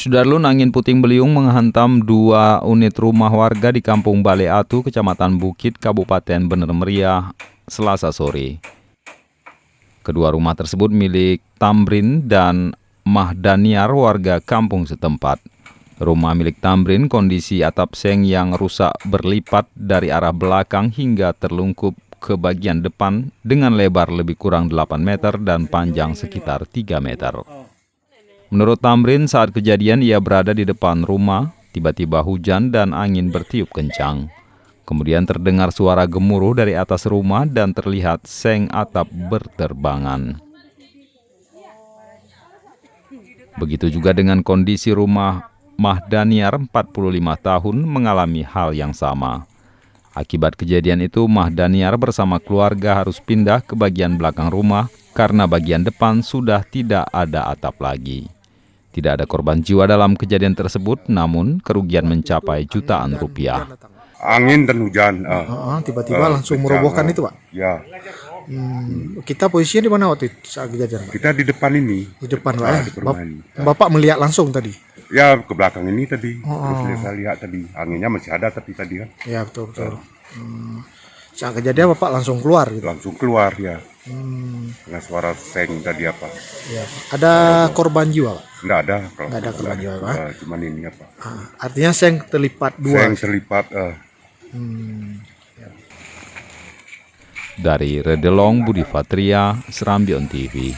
Sudarlun, angin puting beliung menghantam 2 unit rumah warga di Kampung Bale Atu, Kecamatan Bukit, Kabupaten Bener Meriah, Selasa sore. Kedua rumah tersebut milik Tamrin dan Mahdaniar, warga kampung setempat. Rumah milik Tamrin kondisi atap seng yang rusak berlipat dari arah belakang hingga terlungkup ke bagian depan dengan lebar lebih kurang 8 meter dan panjang sekitar 3 meter. Menurut Tamrin, saat kejadian ia berada di depan rumah, tiba-tiba hujan dan angin bertiup kencang. Kemudian terdengar suara gemuruh dari atas rumah dan terlihat seng atap berterbangan. Begitu juga dengan kondisi rumah Mahdaniar, 45 tahun, mengalami hal yang sama. Akibat kejadian itu, Mahdaniar bersama keluarga harus pindah ke bagian belakang rumah karena bagian depan sudah tidak ada atap lagi. Tidak ada korban jiwa dalam kejadian tersebut, namun kerugian mencapai jutaan rupiah. Angin dan hujan. Tiba-tiba langsung merobohkan itu, Pak? Ya. Kita posisinya di mana waktu itu saat kejadian, Pak? Kita di depan ini. Di depan, Pak, ya? Di perumahan ini. Bapak melihat langsung tadi? Ya, ke belakang ini tadi. Terus saya lihat tadi. Anginnya masih ada tapi tadi kan. Ya, betul. Saat kejadian Bapak langsung keluar gitu? Langsung keluar, ya. Dengan suara seng tadi apa. Ya, ada korban jiwa, Pak? Enggak ada. Nggak ada korban jiwa, Pak? Cuman ini apa. Artinya seng terlipat dua? Seng terlipat. Dari Redelong, Budi Fatria, Serambion TV.